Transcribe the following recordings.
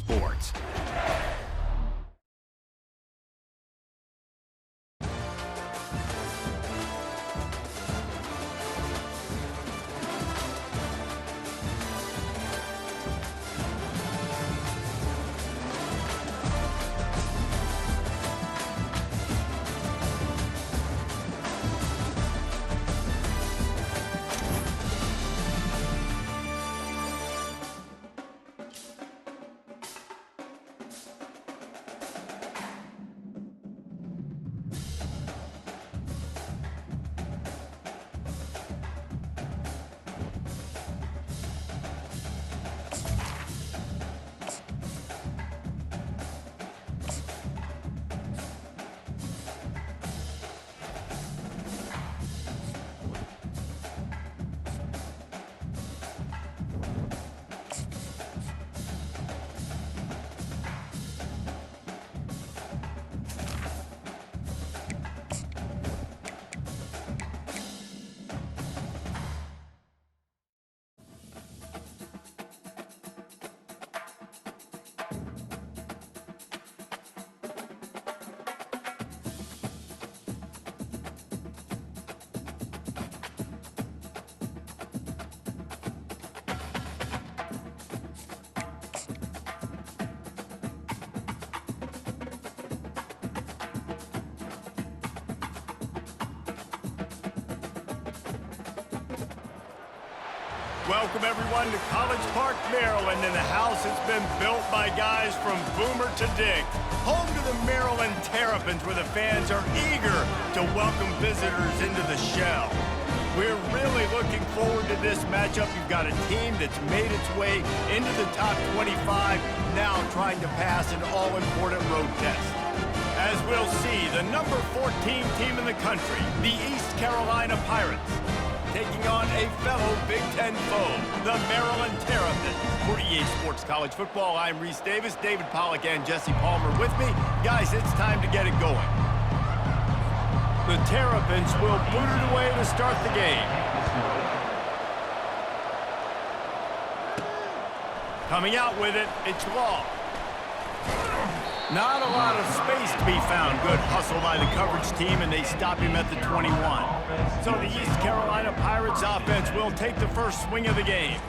Sports. Welcome, everyone, to College Park, Maryland, and the house has been built by guys from Boomer to Dick. Home to the Maryland Terrapins, where the fans are eager to welcome visitors into the shell. We're really looking forward to this matchup. You've got a team that's made its way into the top 25, now trying to pass an all-important road test. As we'll see, the number 14 team in the country, the East Carolina Pirates, taking on a fellow Big Ten foe, the Maryland Terrapins. For EA Sports College Football, I'm Reese Davis, David Pollack, and Jesse Palmer with me. Guys, it's time to get it going. The Terrapins will boot it away to start the game. Coming out with it, it's Law. Not a lot of space to be found. Good hustle by the coverage team, and they stop him at the 21. So the East Carolina Pirates offense will take the first swing of the game.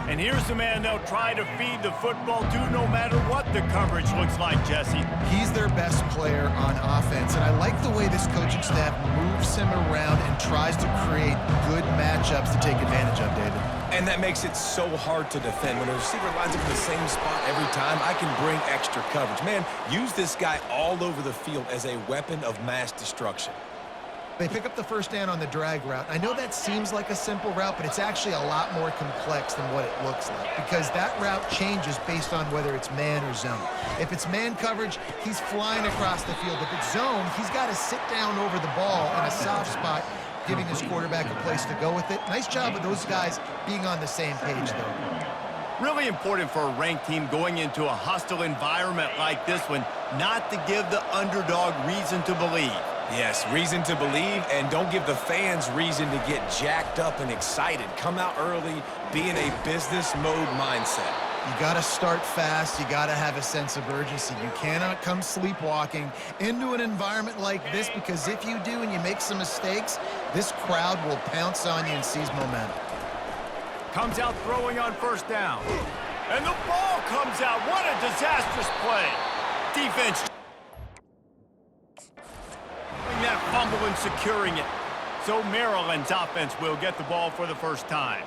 And here's the man they'll try to feed the football to no matter what the coverage looks like, Jesse. He's their best player on offense, and I like the way this coaching staff moves him around and tries to create good matchups to take advantage of, David. And that makes it so hard to defend. When a receiver lines up in the same spot every time, I can bring extra coverage. Man, use this guy all over the field as a weapon of mass destruction. They pick up the first down on the drag route. I know that seems like a simple route, but it's actually a lot more complex than what it looks like, because that route changes based on whether it's man or zone. If it's man coverage, he's flying across the field. If it's zone, he's got to sit down over the ball in a soft spot, giving his quarterback a place to go with it. Nice job of those guys being on the same page, though. Really important for a ranked team going into a hostile environment like this one, not to give the underdog reason to believe. Yes, reason to believe, and don't give the fans reason to get jacked up and excited. Come out early, be in a business mode mindset. You got to start fast. You got to have a sense of urgency. You cannot come sleepwalking into an environment like this, because if you do and you make some mistakes, this crowd will pounce on you and seize momentum. Comes out throwing on first down. And the ball comes out. What a disastrous play. Defense that fumble and securing it. So Maryland's offense will get the ball for the first time.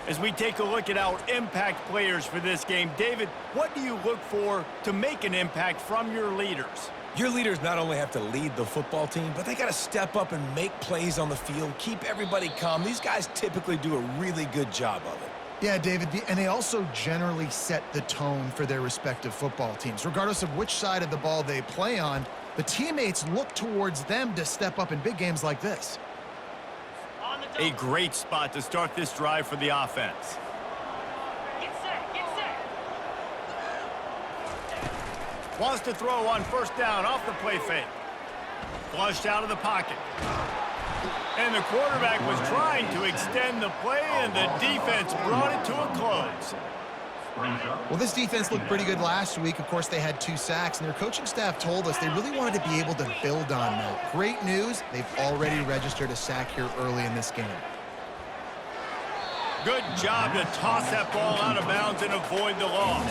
As we take a look at our impact players for this game, David, what do you look for to make an impact from your leaders? Your leaders not only have to lead the football team, but they got to step up and make plays on the field, keep everybody calm. These guys typically do a really good job of it. Yeah, David, and they also generally set the tone for their respective football teams. Regardless of which side of the ball they play on, the teammates look towards them to step up in big games like this. A great spot to start this drive for the offense. Get set. Wants to throw on first down off the play fake. Flushed out of the pocket. And the quarterback was trying to extend the play, and the defense brought it to a close. Well, this defense looked pretty good last week. Of course, they had 2 sacks, and their coaching staff told us they really wanted to be able to build on that. Great news, they've already registered a sack here early in this game. Good job to toss that ball out of bounds and avoid the loss.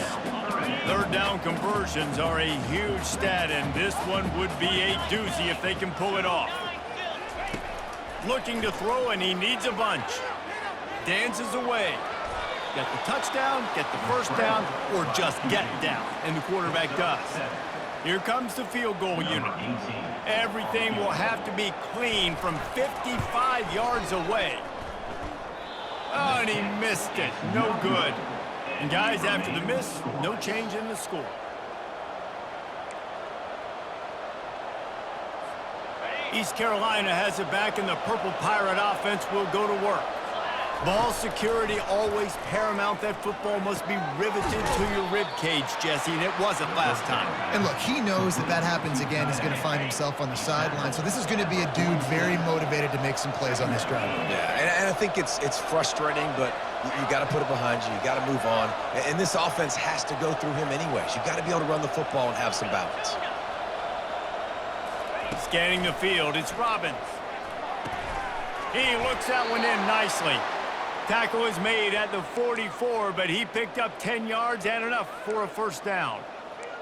Third down conversions are a huge stat, and this one would be a doozy if they can pull it off. Looking to throw, and he needs a bunch. Dances away. Get the touchdown, get the first down, or just get down, and the quarterback does. Here comes the field goal unit. Everything will have to be clean from 55 yards away. Oh, and he missed it. No good. And guys, after the miss, no change in the score. East Carolina has it back, and the Purple Pirate offense will go to work. Ball security always paramount. That football must be riveted to your rib cage, Jesse, and it wasn't last time. And look, he knows that that happens again. He's going to find himself on the sideline. So this is going to be a dude very motivated to make some plays on this drive. Yeah, and I think it's frustrating, but you got to put it behind you. You got to move on. And this offense has to go through him anyways. You got to be able to run the football and have some balance. Scanning the field, it's Robbins. He looks that one in nicely. Tackle is made at the 44, but he picked up 10 yards and enough for a first down.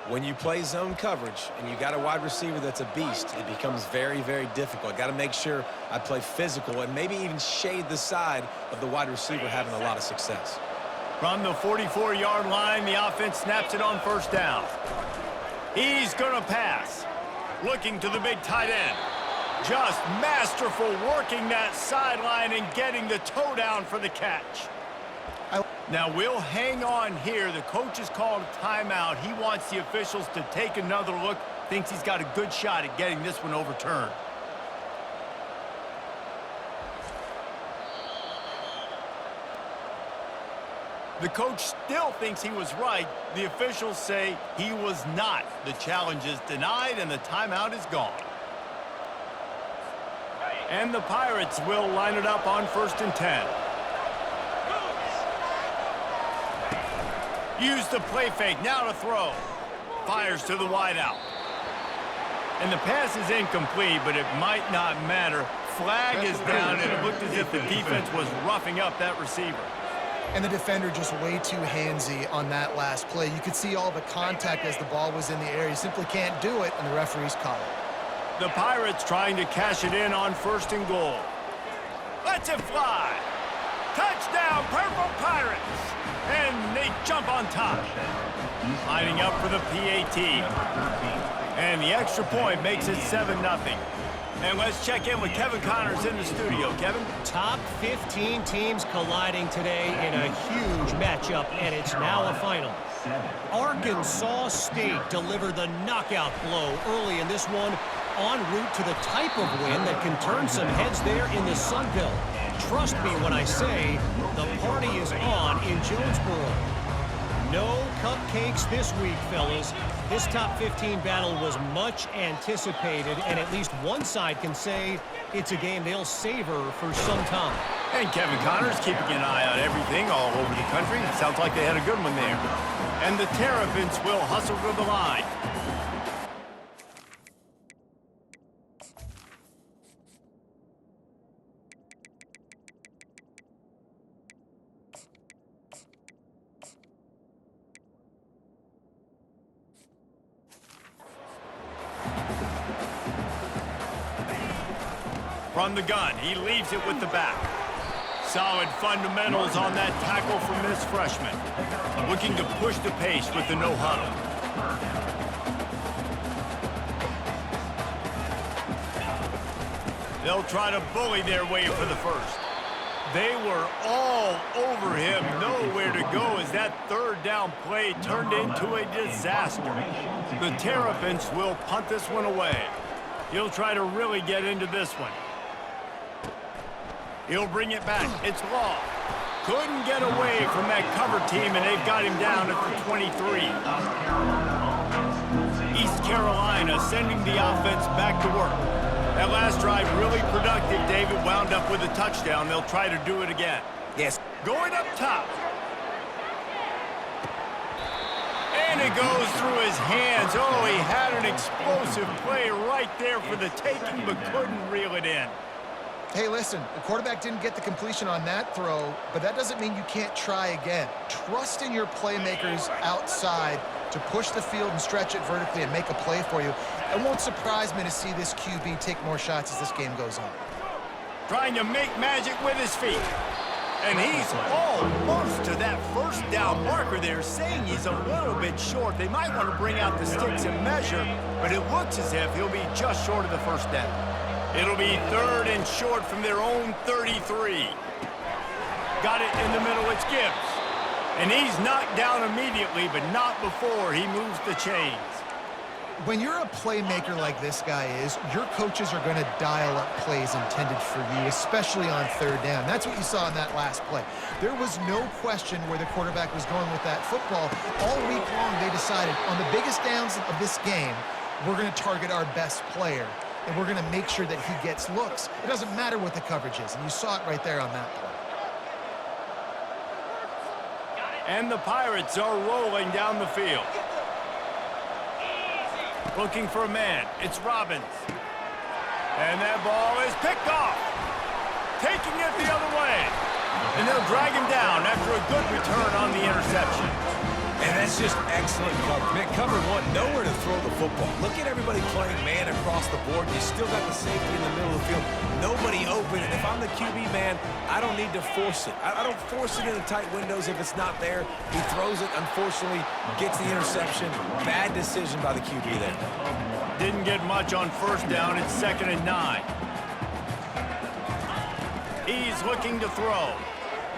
When you play zone coverage and you got a wide receiver that's a beast, it becomes very, very difficult. Got to make sure I play physical and maybe even shade the side of the wide receiver having a lot of success. From the 44-yard line, the offense snaps it on first down. He's going to pass. Looking to the big tight end. Just masterful working that sideline and getting the toe down for the catch. Now we'll hang on here. The coach has called a timeout. He wants the officials to take another look. Thinks he's got a good shot at getting this one overturned. The coach still thinks he was right. The officials say he was not. The challenge is denied and the timeout is gone. And the Pirates will line it up on 1st and 10. Use the play fake, now to throw. Fires to the wideout. And the pass is incomplete, but it might not matter. Flag is down, and it looked as if the defense was roughing up that receiver. And the defender just way too handsy on that last play. You could see all the contact as the ball was in the air. You simply can't do it, and the referees call it. The Pirates trying to cash it in on 1st and goal. Lets it fly. Touchdown, Purple Pirates. And they jump on top. Lining up for the PAT. And the extra point makes it 7-0. And let's check in with Kevin Connors in the studio. Kevin? Top 15 teams colliding today in a huge matchup, and it's now a final. Arkansas State delivered the knockout blow early in this one, en route to the type of win that can turn some heads there in the Sun Belt. Trust me when I say the party is on in Jonesboro. No cupcakes this week, fellas. This top 15 battle was much anticipated, and at least one side can say it's a game they'll savor for some time. And Kevin Connors keeping an eye on everything all over the country. Sounds like they had a good one there. And the Terrapins will hustle to the line. From the gun, he leaves it with the back. Solid fundamentals on that tackle from this freshman. Looking to push the pace with the no huddle. They'll try to bully their way for the first. They were all over him, nowhere to go as that 3rd down play turned into a disaster. The Terrapins will punt this one away. He'll try to really get into this one. He'll bring it back. It's Law. Couldn't get away from that cover team, and they've got him down at the 23. East Carolina sending the offense back to work. That last drive really productive. David wound up with a touchdown. They'll try to do it again. Yes. Going up top. And it goes through his hands. Oh, he had an explosive play right there for the taking, but couldn't reel it in. Hey, listen, the quarterback didn't get the completion on that throw, but that doesn't mean you can't try again. Trust in your playmakers outside to push the field and stretch it vertically and make a play for you. It won't surprise me to see this QB take more shots as this game goes on. Trying to make magic with his feet. And he's almost to that first down marker there, saying he's a little bit short. They might want to bring out the sticks and measure, but it looks as if he'll be just short of the first down. It'll be 3rd and short from their own 33. Got it in the middle, it's Gibbs. And he's knocked down immediately, but not before he moves the chains. When you're a playmaker like this guy is, your coaches are going to dial up plays intended for you, especially on 3rd down. That's what you saw in that last play. There was no question where the quarterback was going with that football. All week long, they decided on the biggest downs of this game, we're going to target our best player, and we're going to make sure that he gets looks. It doesn't matter what the coverage is, and you saw it right there on that play. And the Pirates are rolling down the field. Looking for a man. It's Robbins. And that ball is picked off. Taking it the other way. And they'll drag him down after a good return on the interception. And that's just excellent coverage. Man, cover one, nowhere to throw the football. Look at everybody playing man across the board. You still got the safety in the middle of the field. Nobody open. And if I'm the QB, man, I don't need to force it. I don't force it in the tight windows if it's not there. He throws it, unfortunately, gets the interception. Bad decision by the QB there. Didn't get much on 1st down. It's 2nd and 9. He's looking to throw.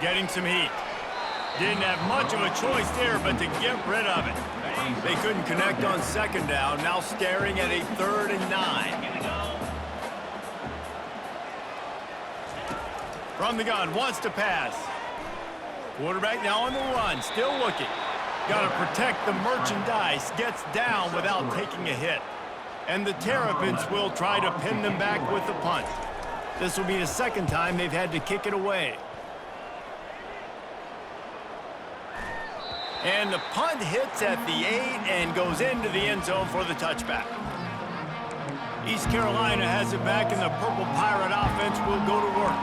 Getting some heat. Didn't have much of a choice there, but to get rid of it. They couldn't connect on 2nd down, now staring at a 3rd and 9. From the gun, wants to pass. Quarterback now on the run, still looking. Got to protect the merchandise, gets down without taking a hit. And the Terrapins will try to pin them back with the punt. This will be the 2nd time they've had to kick it away. And the punt hits at the 8 and goes into the end zone for the touchback. East Carolina has it back, and the Purple Pirate offense will go to work.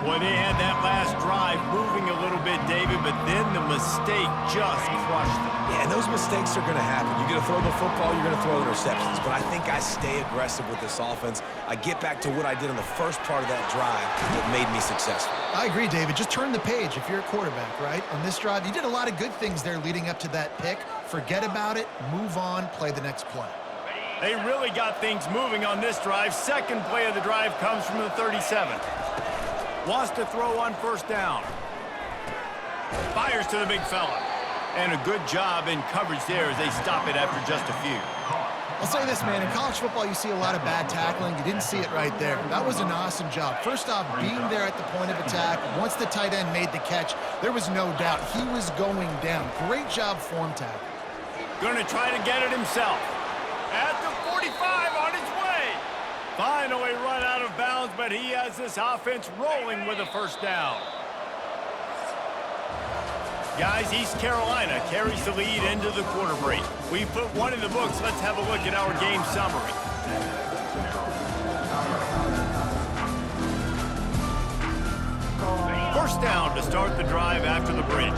Boy, they had that last drive moving a little bit, David, but then the mistake just crushed them. Yeah, and those mistakes are going to happen. You're going to throw the football, you're going to throw interceptions. But I think I stay aggressive with this offense. I get back to what I did in the first part of that drive that made me successful. I agree, David. Just turn the page if you're a quarterback, right? On this drive, you did a lot of good things there leading up to that pick. Forget about it, move on, play the next play. They really got things moving on this drive. 2nd play of the drive comes from the 37. Wants to throw on 1st down. Fires to the big fella. And a good job in coverage there as they stop it after just a few. I'll say this, man. In college football, you see a lot of bad tackling. You didn't see it right there. That was an awesome job. First off, being there at the point of attack. Once the tight end made the catch, there was no doubt he was going down. Great job form tackle. Going to try to get it himself. At the 45 on his way. Finally run out of bounds, but he has this offense rolling with a 1st down. Guys, East Carolina carries the lead into the quarter break. We put one in the books. Let's have a look at our game summary. First down to start the drive after the bridge.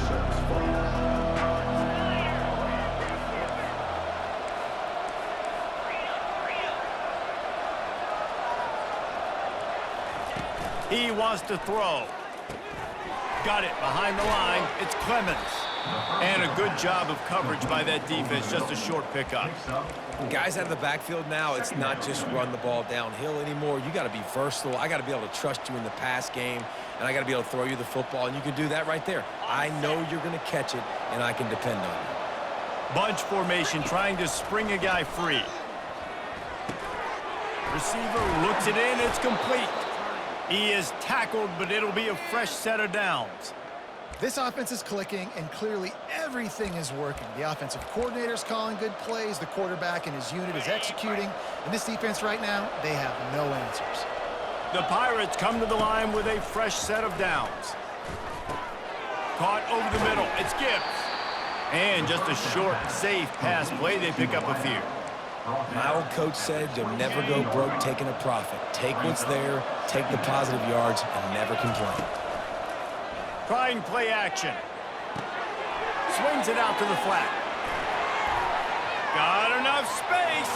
He wants to throw. Got it behind the line. It's Clemens. And a good job of coverage by that defense. Just a short pickup. Guys out of the backfield now, it's not just run the ball downhill anymore. You got to be versatile. I got to be able to trust you in the pass game, and I got to be able to throw you the football, and you can do that right there. I know you're going to catch it, and I can depend on you. Bunch formation, trying to spring a guy free. Receiver looks it in. It's complete. He is tackled, but it'll be a fresh set of downs. This offense is clicking, and clearly everything is working. The offensive coordinator's calling good plays. The quarterback and his unit is executing. And this defense right now, they have no answers. The Pirates come to the line with a fresh set of downs. Caught over the middle. It's Gibbs. And just a short, safe pass play, they pick up a few. My old coach said you'll never go broke taking a profit. Take what's there, take the positive yards, and never complain. Trying play action. Swings it out to the flat. Got enough space.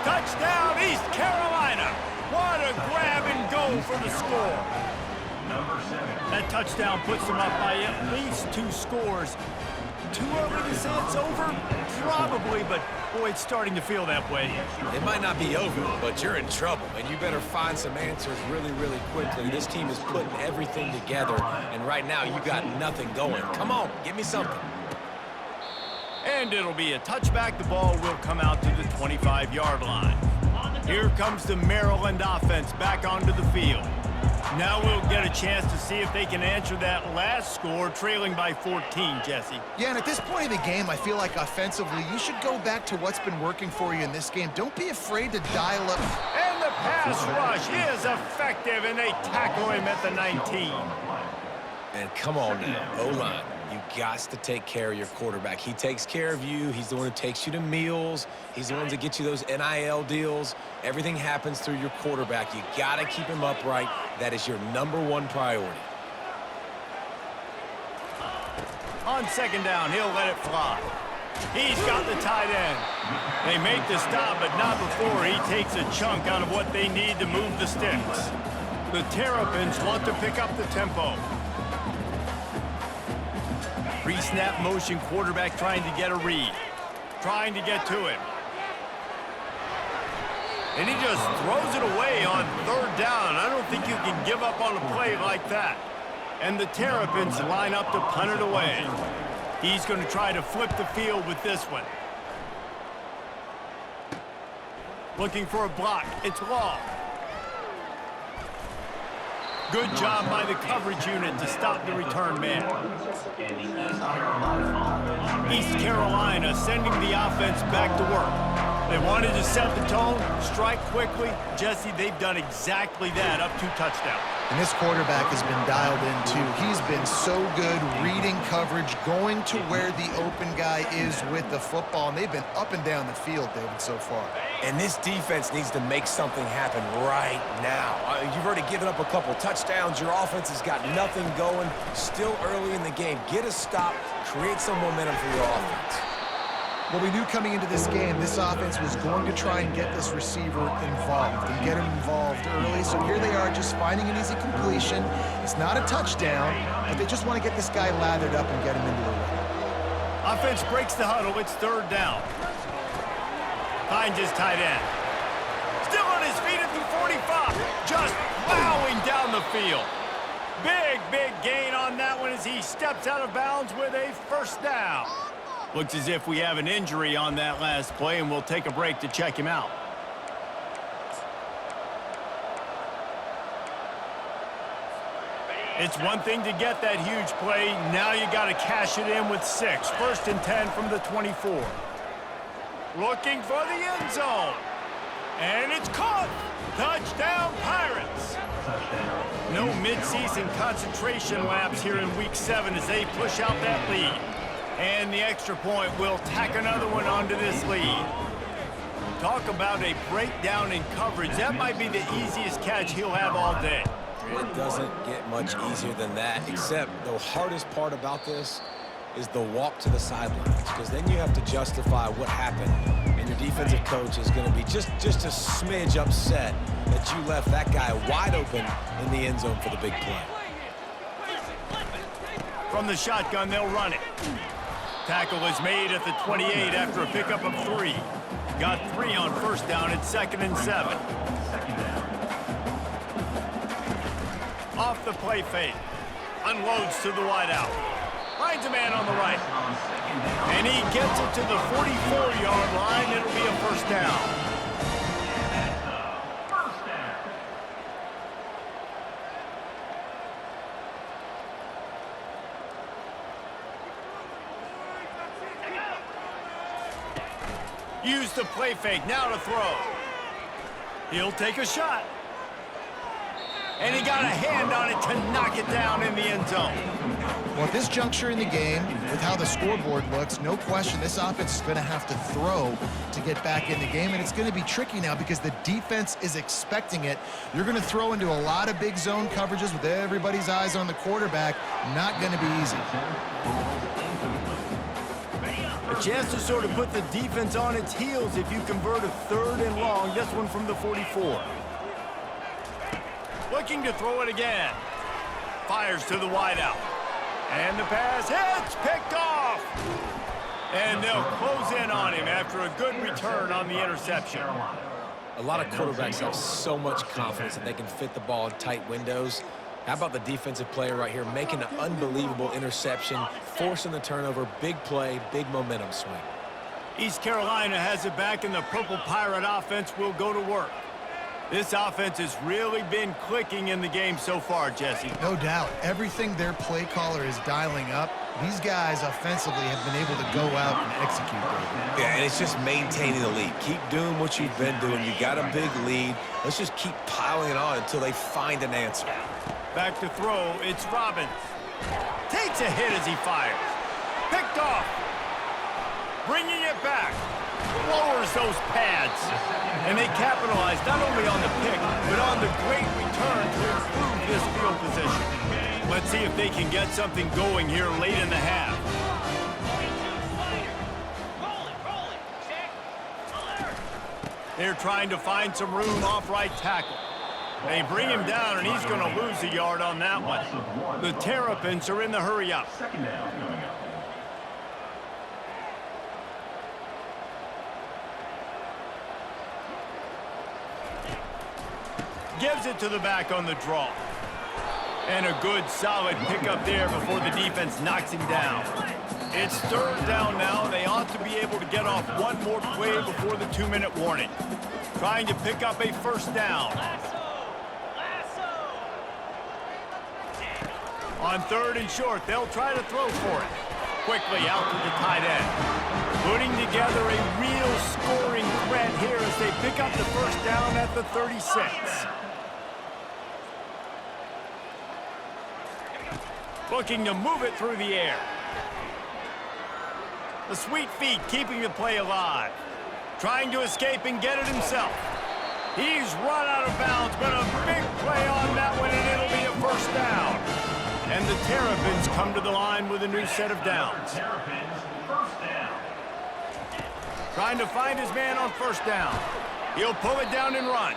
Touchdown, East Carolina. What a grab and go for the score. That touchdown puts them up by at least 2 scores. Too early to say it's over? Probably, but boy, it's starting to feel that way. It might not be over, but you're in trouble, and you better find some answers really, really quickly. This team is putting everything together, and right now you got nothing going. Come on, give me something. And it'll be a touchback. The ball will come out to the 25-yard line. Here comes the Maryland offense back onto the field. Now we'll get a chance to see if they can answer that last score, trailing by 14, Jesse. Yeah, and at this point in the game, I feel like offensively, you should go back to what's been working for you in this game. Don't be afraid to dial up. And the pass rush is effective, and they tackle him at the 19. And come on now, O-line. You got to take care of your quarterback. He takes care of you. He's the one who takes you to meals. He's the one that gets you those NIL deals. Everything happens through your quarterback. You got to keep him upright. That is your #1 priority. On second down, he'll let it fly. He's got the tight end. They make the stop, but not before he takes a chunk out of what they need to move the sticks. The Terrapins want to pick up the tempo. Pre-snap motion, quarterback trying to get a read. Trying to get to him. And he just throws it away on third down. I don't think you can give up on a play like that. And the Terrapins line up to punt it away. He's going to try to flip the field with this one. Looking for a block. It's Law. Good job by the coverage unit to stop the return man. East Carolina sending the offense back to work. They wanted to set the tone, strike quickly. Jesse, they've done exactly that, up 2 touchdowns. And this quarterback has been dialed in, too. He's been so good reading coverage, going to where the open guy is with the football, and they've been up and down the field, David, so far. And this defense needs to make something happen right now. You've already given up a couple touchdowns. Your offense has got nothing going. Still early in the game. Get a stop. Create some momentum for your offense. Well, we knew coming into this game, this offense was going to try and get this receiver involved and get him involved early. So here they are just finding an easy completion. It's not a touchdown, but they just want to get this guy lathered up and get him into the run. Offense breaks the huddle. It's third down. Finds his tight end. Still on his feet at the 45. Just plowing down the field. Big gain on that one as he steps out of bounds with a first down. Looks as if we have an injury on that last play, and we'll take a break to check him out. It's one thing to get that huge play. Now you got to cash it in with 6. First and 10 from the 24. Looking for the end zone. And it's caught. Touchdown, Pirates. No midseason concentration laps here in Week 7 as they push out that lead. And the extra point will tack another one onto this lead. Talk about a breakdown in coverage. That might be the easiest catch he'll have all day. It doesn't get much easier than that, except the hardest part about this is the walk to the sidelines, because then you have to justify what happened, and your defensive coach is going to be just a smidge upset that you left that guy wide open in the end zone for the big play. From the shotgun, they'll run it. Tackle is made at the 28 after a pickup of 3. Got 3 on first down at 2nd and 7. Off the play fake. Unloads to the wideout. Finds a man on the right. And he gets it to the 44-yard line. It'll be a first down. Use the play fake, now to throw. He'll take a shot. And he got a hand on it to knock it down in the end zone. Well, at this juncture in the game, with how the scoreboard looks, no question this offense is going to have to throw to get back in the game, and it's going to be tricky now because the defense is expecting it. You're going to throw into a lot of big zone coverages with everybody's eyes on the quarterback. Not going to be easy. A chance to sort of put the defense on its heels if you convert a 3rd and long. This one from the 44. Looking to throw it again. Fires to the wideout. And the pass hits, picked off. And they'll close in on him after a good return on the interception. A lot of quarterbacks have so much confidence that they can fit the ball in tight windows. How about the defensive player right here making an unbelievable interception, forcing the turnover, big play, big momentum swing. East Carolina has it back, and the Purple Pirate offense will go to work. This offense has really been clicking in the game so far, Jesse. No doubt. Everything their play caller is dialing up, these guys offensively have been able to go out and execute. Yeah, and it's just maintaining the lead. Keep doing what you've been doing. You got a big lead. Let's just keep piling it on until they find an answer. Back to throw, it's Robbins. Takes a hit as he fires. Picked off. Bringing it back. Lowers those pads. And they capitalize not only on the pick, but on the great return to improve this field position. Let's see if they can get something going here late in the half. They're trying to find some room off right tackle. They bring him down, and he's going to lose a yard on that one. The Terrapins are in the hurry up. Gives it to the back on the draw. And a good, solid pickup there before the defense knocks him down. It's 3rd down now. They ought to be able to get off one more play before the 2-minute warning. Trying to pick up a 1st down. On 3rd and short, they'll try to throw for it. Quickly out to the tight end. Putting together a real scoring threat here as they pick up the 1st down at the 36. Looking to move it through the air. The sweet feet keeping the play alive. Trying to escape and get it himself. He's run out of bounds, but a big play on that one, and it'll be a 1st down. And the Terrapins come to the line with a new set of downs. Trying to find his man on 1st down. He'll pull it down and run.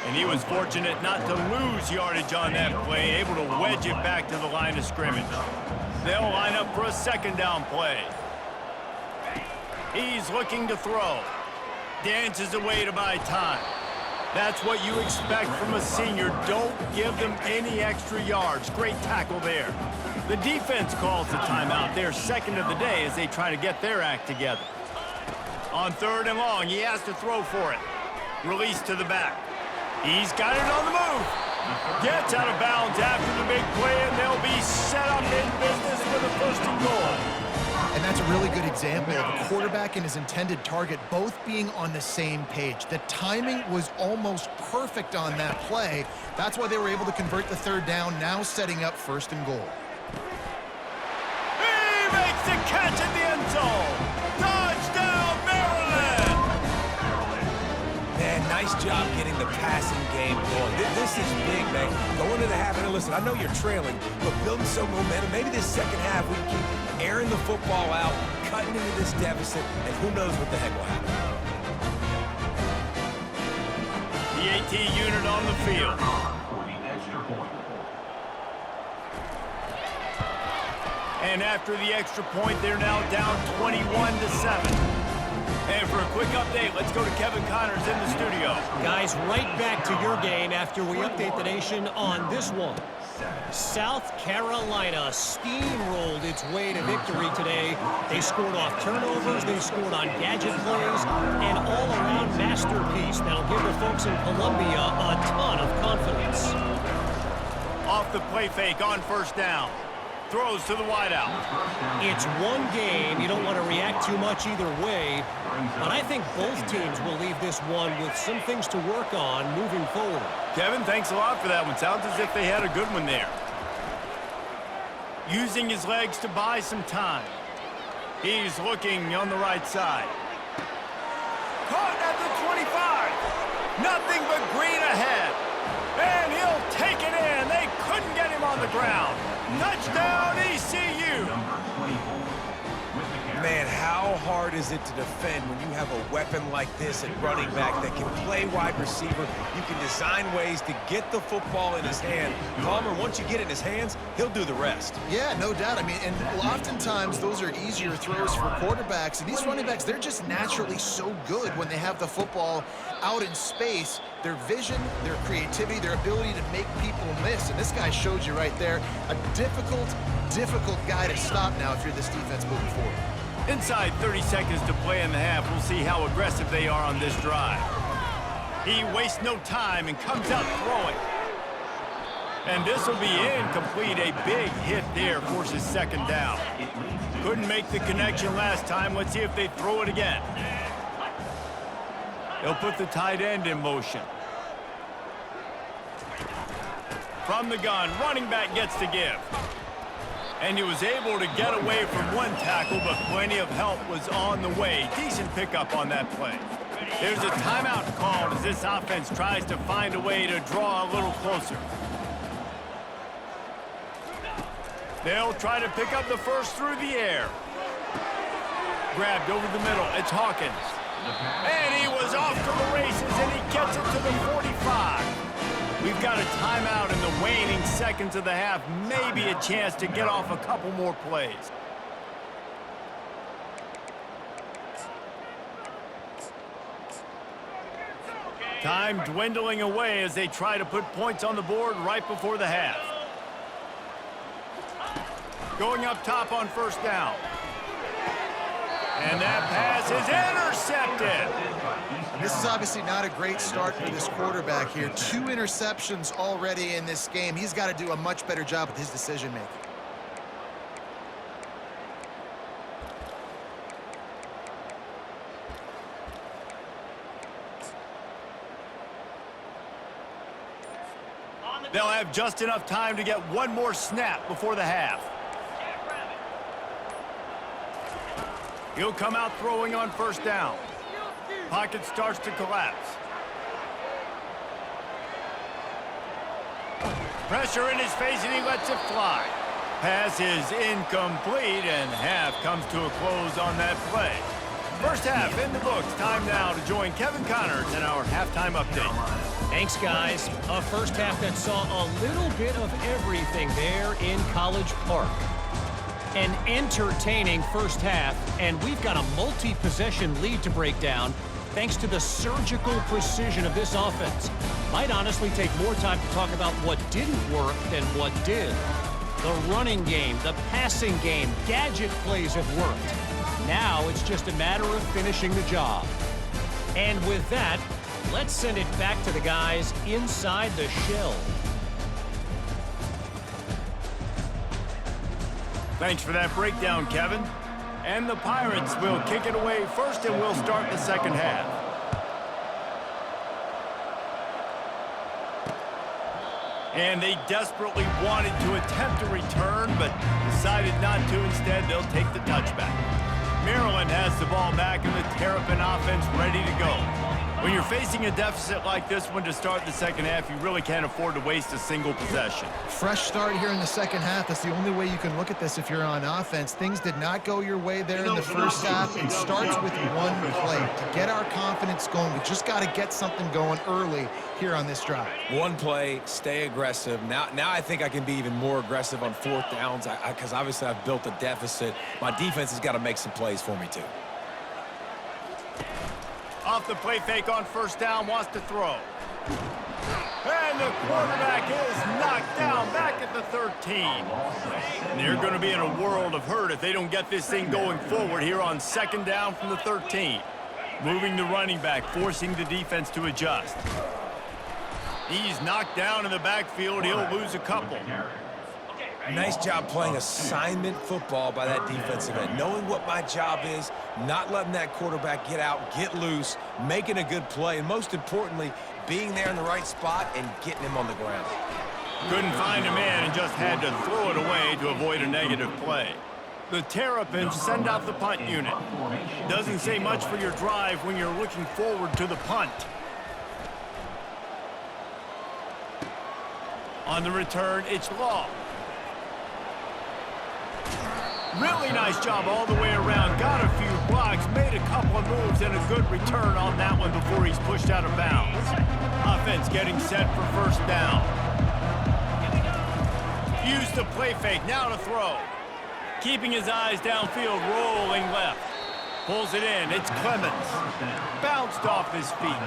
And he was fortunate not to lose yardage on that play, able to wedge it back to the line of scrimmage. They'll line up for a 2nd down play. He's looking to throw. Dances away to buy time. That's what you expect from a senior. Don't give them any extra yards. Great tackle there. The defense calls the timeout. Their 2nd of the day as they try to get their act together. On 3rd and long, he has to throw for it. Release to the back. He's got it on the move. Gets out of bounds after the big play, and they'll be set up in business for the 1st and goal. And that's a really good example of a quarterback and his intended target both being on the same page. The timing was almost perfect on that play. That's why they were able to convert the 3rd down, now setting up 1st and goal. He makes the catch in the end zone. Touchdown, Maryland! Man, nice job getting the passing game going. This is big, man. Going to the half, and listen, I know you're trailing, but building some momentum. Maybe this 2nd half we keep airing the football out, cutting into this deficit, and who knows what the heck will happen. The AT unit on the field. And after the extra point, they're now down 21-7. And for a quick update, let's go to Kevin Connors in the studio. Guys, right back to your game after we update the nation on this one. South Carolina steamrolled its way to victory today. They scored off turnovers, they scored on gadget plays, an all-around masterpiece that'll give the folks in Columbia a ton of confidence. Off the play fake on 1st down. throws to the wideout. It's one game. You don't want to react too much either way. But I think both teams will leave this one with some things to work on moving forward. Kevin, thanks a lot for that one. Sounds as if they had a good one there. Using his legs to buy some time. He's looking on the right side. Caught at the 25. Nothing but green ahead. And he'll take it in. They couldn't get him on the ground. Touchdown, ECU. Man, how hard is it to defend when you have a weapon like this at running back that can play wide receiver? You can design ways to get the football in his hand. Palmer, once you get it in his hands, he'll do the rest. Yeah, no doubt. I mean, and oftentimes those are easier throws for quarterbacks. And these running backs, they're just naturally so good when they have the football out in space. Their vision, their creativity, their ability to make people miss. And this guy showed you right there, a difficult guy to stop now if you're this defense moving forward. Inside 30 seconds to play in the half. We'll see how aggressive they are on this drive. He wastes no time and comes out throwing. And this will be incomplete. A big hit there forces second down. Couldn't make the connection last time. Let's see if they throw it again. They'll put the tight end in motion. From the gun, running back gets to give. And he was able to get away from one tackle, but plenty of help was on the way. Decent pickup on that play. There's a timeout called as this offense tries to find a way to draw a little closer. They'll try to pick up the first through the air. Grabbed over the middle. It's Hawkins. And he was off to the races, and he gets it to the 45. We've got a timeout in the waning seconds of the half. Maybe a chance to get off a couple more plays. Time dwindling away as they try to put points on the board right before the half. Going up top on first down. And that pass is intercepted. This is obviously not a great start for this quarterback here. 2 interceptions already in this game. He's got to do a much better job with his decision-making. They'll have just enough time to get one more snap before the half. He'll come out throwing on first down. Pocket starts to collapse. Pressure in his face, and he lets it fly. Pass is incomplete, and half comes to a close on that play. First half in the books. Time now to join Kevin Connors in our halftime update. Thanks, guys. A first half that saw a little bit of everything there in College Park. An entertaining first half, and we've got a multi-possession lead to break down thanks to the surgical precision of this offense. Might honestly take more time to talk about what didn't work than what did. The running game, the passing game, gadget plays have worked. Now it's just a matter of finishing the job. And with that, let's send it back to the guys inside the shell. Thanks for that breakdown, Kevin. And the Pirates will kick it away first, and we'll start the second half. And they desperately wanted to attempt a return, but decided not to. Instead, they'll take the touchback. Maryland has the ball back, and the Terrapin offense ready to go. When you're facing a deficit like this one to start the second half, you really can't afford to waste a single possession. Fresh start here in the second half. That's the only way you can look at this if you're on offense. Things did not go your way there in the first half. It starts with one play. To get our confidence going, we just got to get something going early here on this drive. One play, stay aggressive. Now I think I can be even more aggressive on fourth downs because obviously I've built a deficit. My defense has got to make some plays for me too. Off the play fake on first down, wants to throw. And the quarterback is knocked down back at the 13. And they're going to be in a world of hurt if they don't get this thing going forward here on second down from the 13. Moving the running back, forcing the defense to adjust. He's knocked down in the backfield. He'll lose a couple. Nice job playing assignment football by that defensive end. Knowing what my job is, not letting that quarterback get out, get loose, making a good play, and most importantly, being there in the right spot and getting him on the ground. Couldn't find a man and just had to throw it away to avoid a negative play. The Terrapins send out the punt unit. Doesn't say much for your drive when you're looking forward to the punt. On the return, it's Law. Really nice job all the way around. Got a few blocks, made a couple of moves, and a good return on that one before he's pushed out of bounds. Offense getting set for first down. Use the play fake, now to throw. Keeping his eyes downfield, rolling left. Pulls it in, it's Clemens. Bounced off his feet.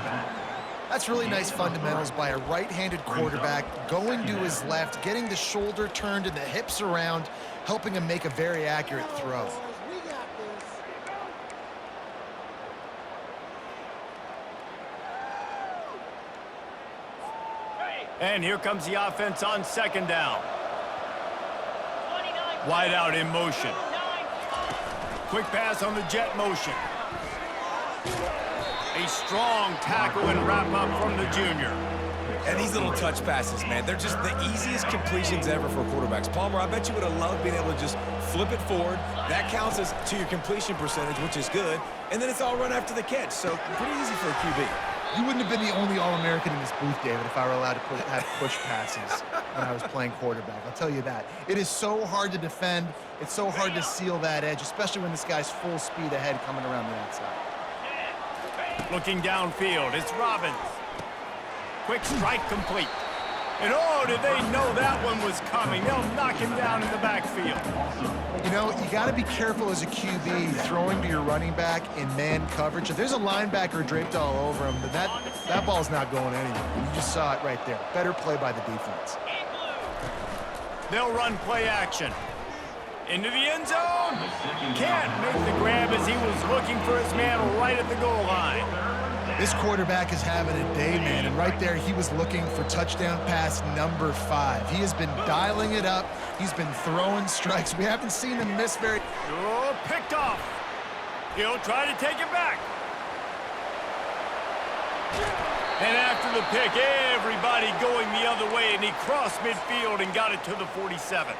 That's really nice fundamentals by a right-handed quarterback, going to his left, getting the shoulder turned and the hips around, helping him make a very accurate throw. And here comes the offense on second down. Wide out in motion. Quick pass on the jet motion. A strong tackle and wrap-up from the junior. And these little touch passes, man, they're just the easiest completions ever for quarterbacks. Palmer, I bet you would have loved being able to just flip it forward. That counts as to your completion percentage, which is good. And then it's all run after the catch, so pretty easy for a QB. You wouldn't have been the only All-American in this booth, David, if I were allowed to have push passes when I was playing quarterback. I'll tell you that. It is so hard to defend. It's so hard to seal that edge, especially when this guy's full speed ahead coming around the outside. Looking downfield, it's Robbins. Quick strike complete. And oh, did they know that one was coming? They'll knock him down in the backfield. You know, you got to be careful as a QB throwing to your running back in man coverage. If there's a linebacker draped all over him, then that ball's not going anywhere. You just saw it right there. Better play by the defense. They'll run play action. Into the end zone. Can't make the grab as he was looking for his man right at the goal line. This quarterback is having a day, man, and right there he was looking for touchdown pass number 5. He has been dialing it up. He's been throwing strikes. We haven't seen him miss very... Oh, picked off. He'll try to take it back. And after the pick, everybody going the other way, and he crossed midfield and got it to the 47.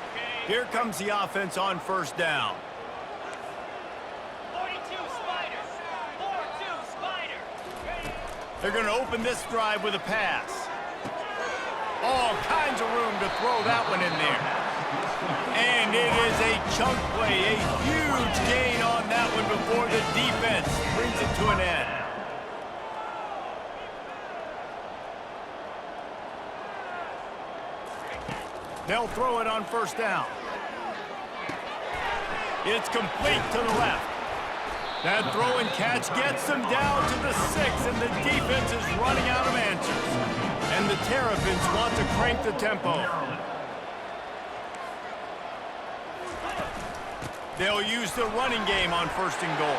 Here comes the offense on first down. 42 Spider. 4-2 Spider. They're going to open this drive with a pass. All kinds of room to throw that one in there. And it is a chunk play, a huge gain on that one before the defense brings it to an end. They'll throw it on first down. It's complete to the left. That throw and catch gets them down to the 6, and the defense is running out of answers. And the Terrapins want to crank the tempo. They'll use the running game on first and goal.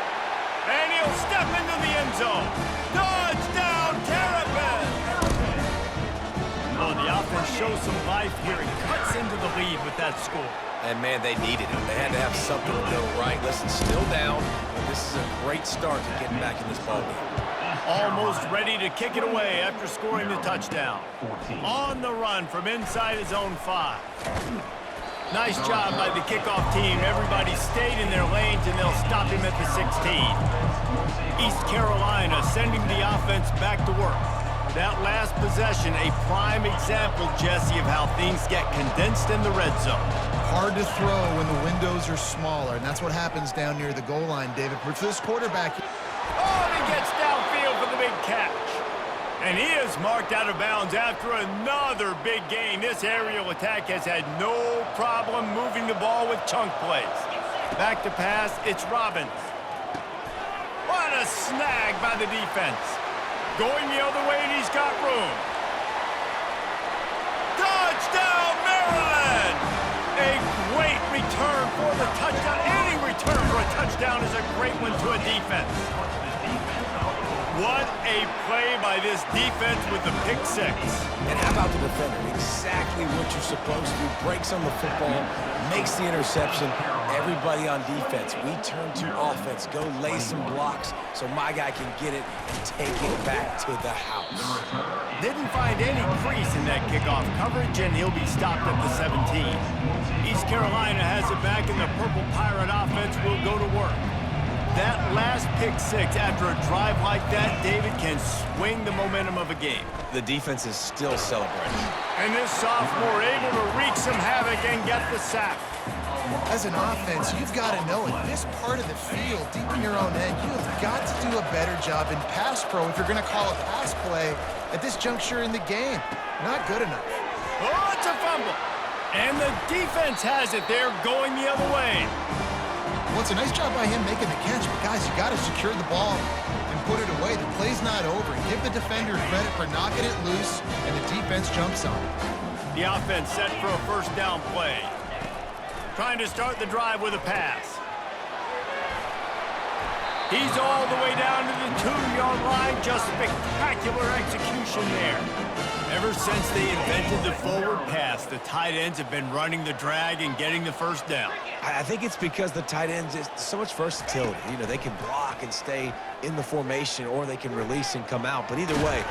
And he'll step into the end zone. Touchdown, Terrapins! Oh, the offense shows some life here and cuts into the lead with that score. And, man, they needed it. They had to have something to go right. Listen, still down, but this is a great start to getting back in this ballgame. Almost ready to kick it away after scoring the touchdown. On the run from inside his own 5. Nice job by the kickoff team. Everybody stayed in their lanes, and they'll stop him at the 16. East Carolina sending the offense back to work. That last possession, a prime example, Jesse, of how things get condensed in the red zone. Hard to throw when the windows are smaller, and that's what happens down near the goal line, David. For this quarterback... Oh, and he gets downfield for the big catch. And he is marked out of bounds after another big gain. This aerial attack has had no problem moving the ball with chunk plays. Back to pass, it's Robbins. What a snag by the defense. Going the other way, and he's got room. Touchdown, Maryland! A great return for the touchdown. Any return for a touchdown is a great one to a defense. What a play by this defense with the pick six. And how about the defender? Exactly what you're supposed to do. Breaks on the football, makes the interception. Everybody on defense, we turn to offense. Go lay some blocks so my guy can get it and take it back to the house. Didn't find any crease in that kickoff coverage, and he'll be stopped at the 17. East Carolina has it back, and the Purple Pirate offense will go to work. That last pick six after a drive like that, David, can swing the momentum of a game. The defense is still celebrating. And this sophomore able to wreak some havoc and get the sack. As an offense, you've got to know at this part of the field, deep in your own end, you have got to do a better job in pass pro if you're going to call a pass play at this juncture in the game. Not good enough. Oh, it's a fumble. And the defense has it. They're going the other way. Well, it's a nice job by him making the catch, but guys, you got to secure the ball and put it away. The play's not over. Give the defender credit for knocking it loose, and the defense jumps on it. The offense set for a first down play. Trying to start the drive with a pass. He's all the way down to the 2-yard line. Just spectacular execution there. Ever since they invented the forward pass, the tight ends have been running the drag and getting the first down. I think it's because the tight ends is so much versatility. You know, they can block and stay in the formation, or they can release and come out. But either way.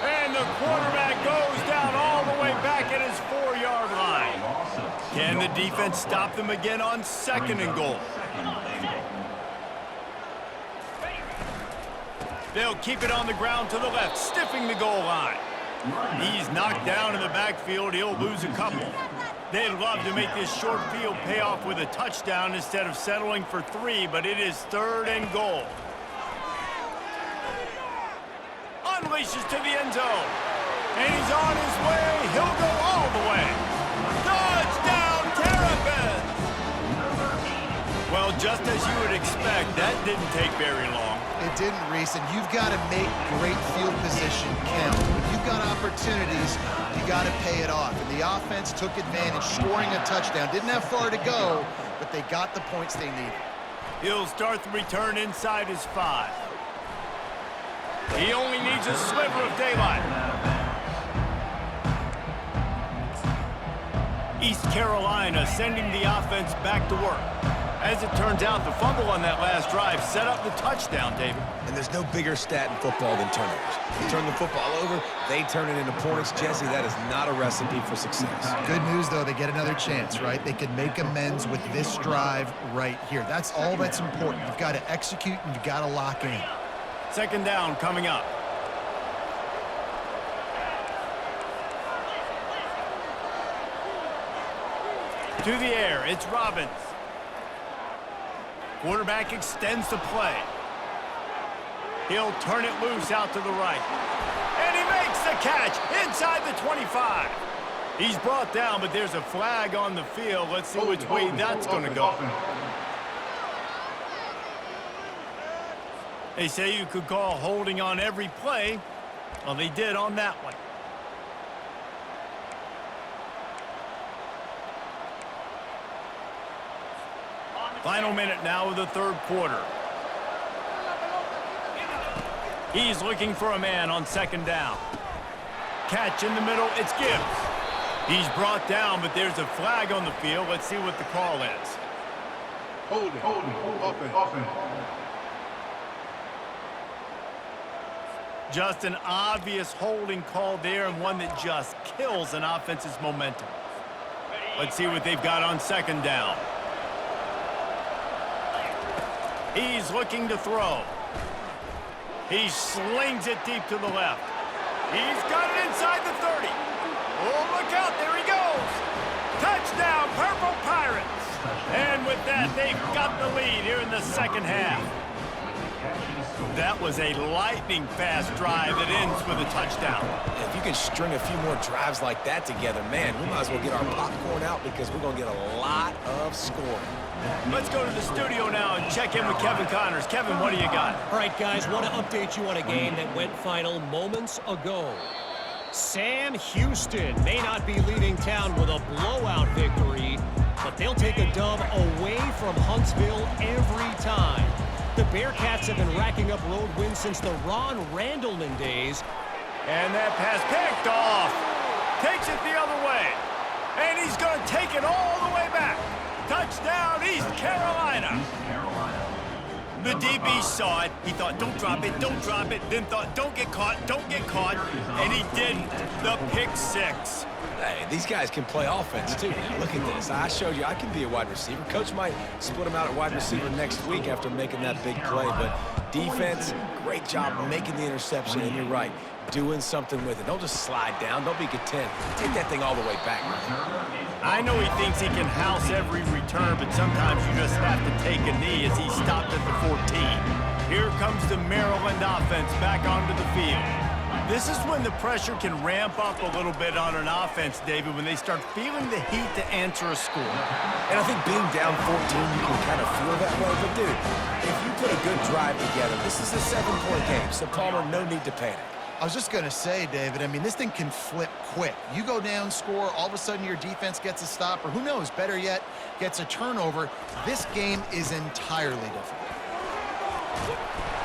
And the quarterback goes down all the way back at his 4-yard line. Can the defense stop them again on 2nd and goal? They'll keep it on the ground to the left, stiffing the goal line. He's knocked down in the backfield. He'll lose a couple. They'd love to make this short field pay off with a touchdown instead of settling for 3, but it is 3rd and goal. Unleashes to the end zone. And he's on his way. He'll go all the way. Touchdown, Terrapins! Well, just as you would expect, that didn't take very long. It didn't, Reese, and you've got to make great field position count. When you've got opportunities, you got to pay it off. And the offense took advantage, scoring a touchdown. Didn't have far to go, but they got the points they needed. He'll start the return inside his 5. He only needs a sliver of daylight. East Carolina sending the offense back to work. As it turns out, the fumble on that last drive set up the touchdown, David. And there's no bigger stat in football than turnovers. You turn the football over, they turn it into points. Jesse, that is not a recipe for success. Good news, though, they get another chance, right? They can make amends with this drive right here. That's all that's important. You've got to execute, and you've got to lock in. 2nd down coming up. To the air, it's Robbins. Quarterback extends the play. He'll turn it loose out to the right. And he makes the catch inside the 25. He's brought down, but there's a flag on the field. Let's see which way that's going to go. They say you could call holding on every play. Well, they did on that one. Final minute now of the 3rd quarter. He's looking for a man on 2nd down. Catch in the middle, it's Gibbs. He's brought down, but there's a flag on the field. Let's see what the call is. Holding. Just an obvious holding call there, and one that just kills an offense's momentum. Let's see what they've got on 2nd down. He's looking to throw. He slings it deep to the left. He's got it inside the 30. Oh, look out, there he goes. Touchdown, Purple Pirates. And with that, they've got the lead here in the 2nd half. That was a lightning-fast drive that ends with a touchdown. If you can string a few more drives like that together, man, we might as well get our popcorn out because we're going to get a lot of scoring. Let's go to the studio now and check in with Kevin Connors. Kevin, what do you got? All right, guys, want to update you on a game that went final moments ago. Sam Houston may not be leaving town with a blowout victory, but they'll take a dub away from Huntsville every time. The Bearcats have been racking up road wins since the Ron Randleman days. And that pass picked off. Takes it the other way. And he's going to take it all the way back. Touchdown, East Carolina. The DB saw it. He thought, don't drop it, don't drop it. Then thought, don't get caught, don't get caught. And he didn't. The pick six. Hey, these guys can play offense, too. Now, look at this. I showed you I can be a wide receiver. Coach might split him out at wide receiver next week after making that big play. But defense, great job making the interception. And you're right, doing something with it. Don't just slide down. Don't be content. Take that thing all the way back, man. I know he thinks he can house every return, but sometimes you just have to take a knee as he stopped at the 14. Here comes the Maryland offense back onto the field. This is when the pressure can ramp up a little bit on an offense, David, when they start feeling the heat to answer a score. And I think being down 14, you can kind of feel that way. But, dude, if you put a good drive together, this is a 7-point game, so Palmer, no need to panic. I was just going to say, David, I mean, this thing can flip quick. You go down, score, all of a sudden your defense gets a stop, or who knows, better yet, gets a turnover. This game is entirely different.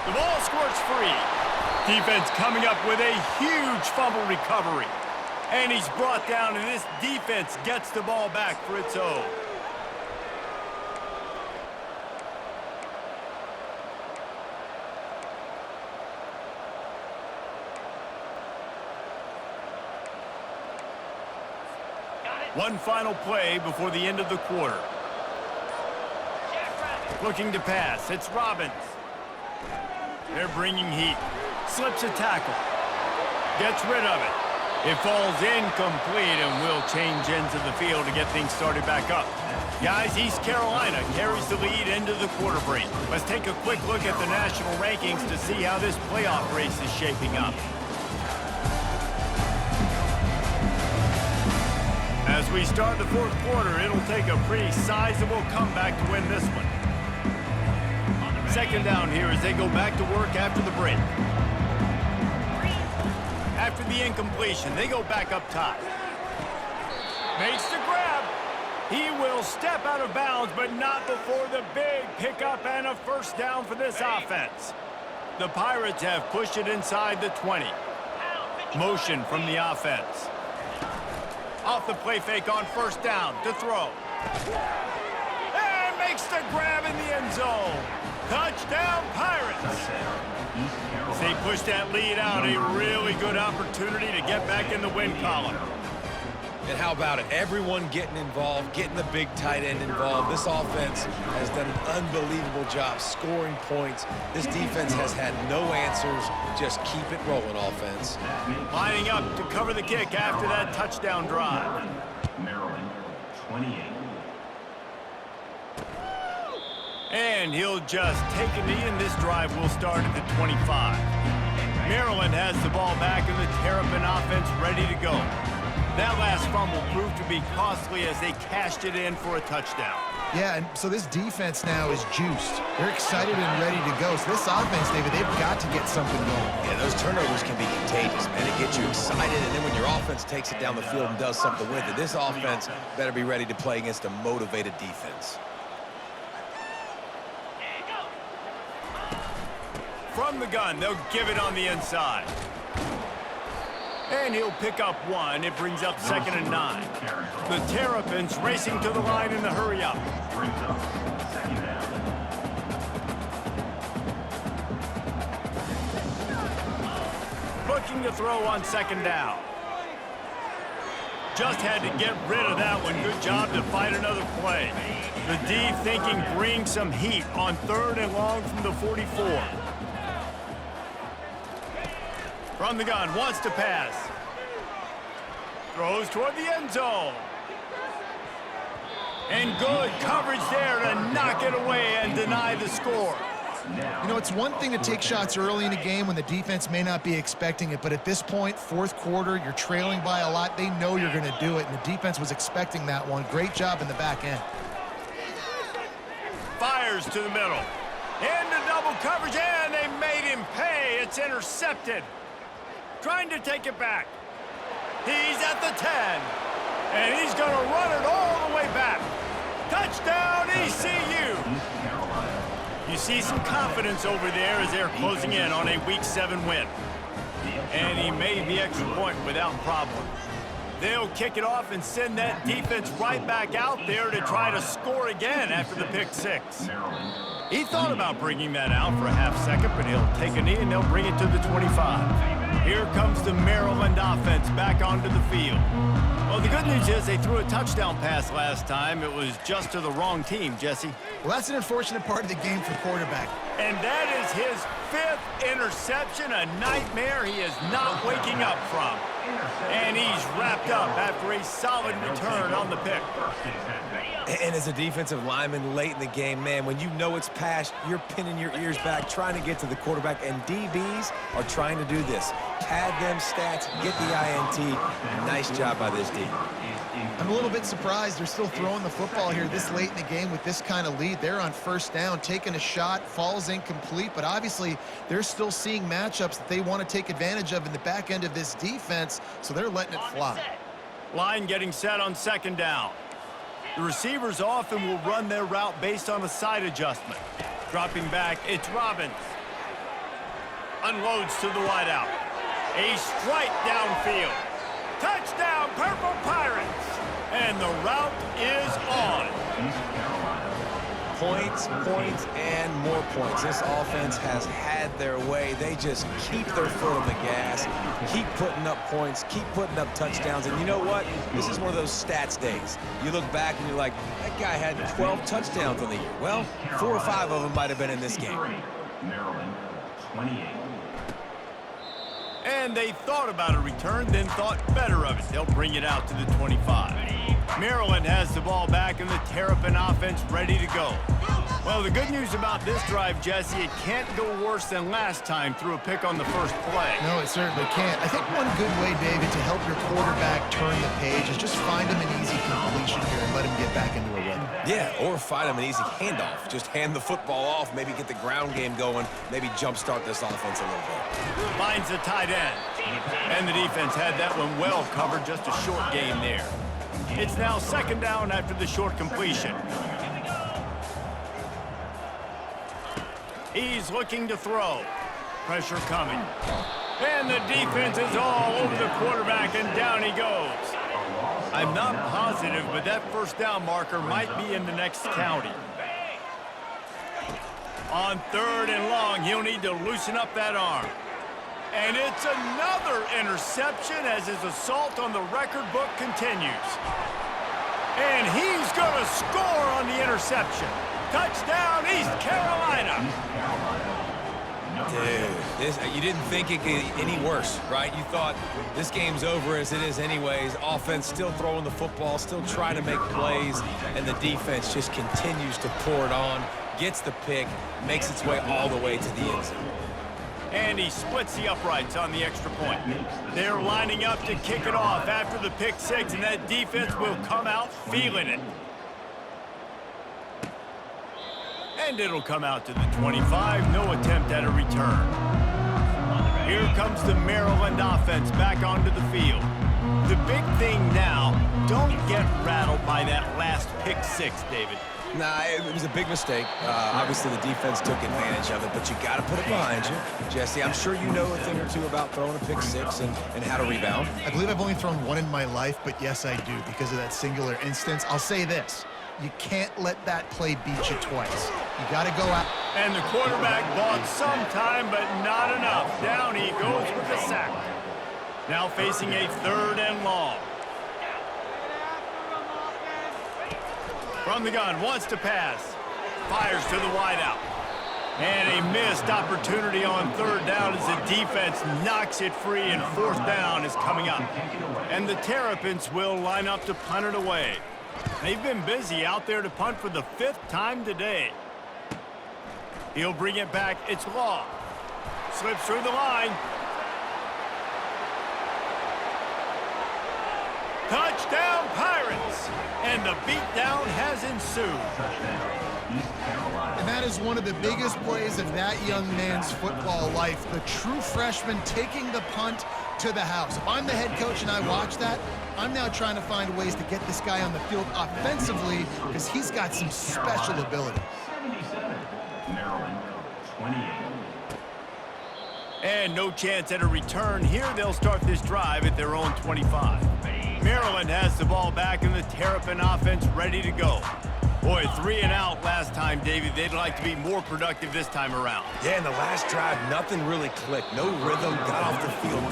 The ball squirts free. Defense coming up with a huge fumble recovery. And he's brought down, and this defense gets the ball back for its own. One final play before the end of the quarter. Looking to pass. It's Robbins. They're bringing heat. Slips a tackle. Gets rid of it. It falls incomplete and will change ends of the field to get things started back up. Guys, East Carolina carries the lead into the quarter break. Let's take a quick look at the national rankings to see how this playoff race is shaping up. As we start the fourth quarter, it'll take a pretty sizable comeback to win this one. Second down here as they go back to work after the break. After the incompletion, they go back up top. Makes the grab. He will step out of bounds, but not before the big pickup and a first down for this offense. The Pirates have pushed it inside the 20. Motion from the offense. Off the play fake on first down to throw. And makes the grab in the end zone. Touchdown, Pirates. As they push that lead out, a really good opportunity to get back in the win column. And how about it? Everyone getting involved, getting the big tight end involved. This offense has done an unbelievable job scoring points. This defense has had no answers. Just keep it rolling, offense. Lining up to cover the kick after that touchdown drive. Maryland, 28. And he'll just take a knee, and this drive will start at the 25. Maryland has the ball back, and the Terrapin offense ready to go. That last fumble proved to be costly as they cashed it in for a touchdown. Yeah, and so this defense now is juiced. They're excited and ready to go. So this offense, David, they've got to get something going. Yeah, those turnovers can be contagious, man. It gets you excited, and then when your offense takes it down the field and does something with it, this offense better be ready to play against a motivated defense. From the gun, they'll give it on the inside. And he'll pick up one. It brings up 2nd and 9. The Terrapins racing to the line in the hurry up. Brings up second down. Looking to throw on 2nd down. Just had to get rid of that one. Good job to fight another play. The D thinking bring some heat on 3rd and long from the 44. From the gun, wants to pass. Throws toward the end zone. And good coverage there to knock it away and deny the score. You know, it's one thing to take shots early in a game when the defense may not be expecting it, but at this point, fourth quarter, you're trailing by a lot. They know you're going to do it, and the defense was expecting that one. Great job in the back end. Fires to the middle. Into double coverage, and they made him pay. It's intercepted. Trying to take it back. He's at the 10. And he's going to run it all the way back. Touchdown, ECU. You see some confidence over there as they're closing in on a Week 7 win. And he made the extra point without problem. They'll kick it off and send that defense right back out there to try to score again after the pick 6. He thought about bringing that out for a half second, but he'll take a knee and they'll bring it to the 25. Here comes the Maryland offense back onto the field. Well, the good news is they threw a touchdown pass last time. It was just to the wrong team, Jesse. Well, that's an unfortunate part of the game for quarterback. And that is his 5th interception, a nightmare he is not waking up from. And he's wrapped up after a solid return on the pick. And as a defensive lineman late in the game, man, when you know it's passed, you're pinning your ears back, trying to get to the quarterback, and DBs are trying to do this. Pad them stats, get the INT. Nice job by this D. I'm a little bit surprised they're still throwing the football here this late in the game with this kind of lead. They're on first down, taking a shot, falls incomplete, but obviously they're still seeing matchups that they want to take advantage of in the back end of this defense, so they're letting it fly. Line getting set on second down. The receivers often will run their route based on a side adjustment. Dropping back, it's Robbins. Unloads to the wideout. A strike downfield. Touchdown, Purple Pirates! And the route is on. Points, points, and more points. This offense has had their way. They just keep their foot on the gas, keep putting up points, keep putting up touchdowns. And you know what? This is one of those stats days. You look back and you're like, that guy had 12 touchdowns on the year. Well, 4 or 5 of them might have been in this game. Maryland, 28. And they thought about a return, then thought better of it. They'll bring it out to the 25. Maryland has the ball back and the Terrapin offense ready to go. Well, the good news about this drive, Jesse, it can't go worse than last time through a pick on the first play. No, it certainly can't. I think one good way, David, to help your quarterback turn the page is just find him an easy completion here and let him get back into a rhythm. Yeah, or find him an easy handoff. Just hand the football off, maybe get the ground game going, maybe jumpstart this offense a little bit. Finds the tight end. And the defense had that one well covered, just a short game there. It's now second down after the short completion. He's looking to throw. Pressure coming. And the defense is all over the quarterback, and down he goes. I'm not positive, but that first down marker might be in the next county. On 3rd and long, he'll need to loosen up that arm. And it's another interception as his assault on the record book continues. And he's going to score on the interception. Touchdown, East Carolina. Dude, you didn't think it could get any worse, right? You thought this game's over as it is anyways. Offense still throwing the football, still trying to make plays, and the defense just continues to pour it on, gets the pick, makes its way all the way to the end zone. And he splits the uprights on the extra point. They're lining up to kick it off after the pick 6, and that defense will come out feeling it. And it'll come out to the 25. No attempt at a return. Here comes the Maryland offense back onto the field. The big thing now, don't get rattled by that last pick 6, David. Nah, it was a big mistake. Obviously, the defense took advantage of it, but you got to put it behind you. Jesse, I'm sure you know a thing or two about throwing a pick 6 and how to rebound. I believe I've only thrown one in my life, but yes, I do because of that singular instance. I'll say this. You can't let that play beat you twice. You got to go out. And the quarterback bought some time, but not enough. Down he goes with the sack. Now facing a 3rd and long. From the gun, wants to pass. Fires to the wideout. And a missed opportunity on 3rd down as the defense knocks it free, and 4th down is coming up. And the Terrapins will line up to punt it away. They've been busy out there to punt for the 5th time today. He'll bring it back. It's Law. Slips through the line. Touchdown, Pirates! And the beatdown has ensued. And that is one of the biggest plays of that young man's football life. The true freshman taking the punt to the house. If I'm the head coach and I watch that, I'm now trying to find ways to get this guy on the field offensively because he's got some special ability. Maryland, 28. And no chance at a return here. They'll start this drive at their own 25. Maryland has the ball back and the Terrapin offense ready to go. Boy, 3 and out last time, Davey. They'd like to be more productive this time around. Yeah, in the last drive, nothing really clicked. No rhythm, got off the field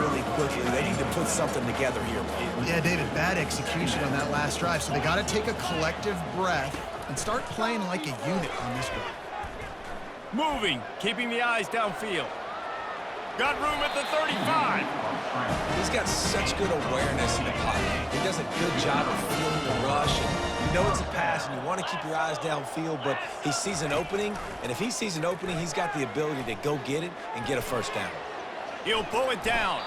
really quickly. They need to put something together here, man. Yeah, David, bad execution on that last drive, so they got to take a collective breath and start playing like a unit on this drive. Moving, keeping the eyes downfield. Got room at the 35. He's got such good awareness in the pocket. He does a good job of feeling the rush. And you know it's a pass, and you want to keep your eyes downfield, but he sees an opening, and if he sees an opening, he's got the ability to go get it and get a first down. He'll pull it down.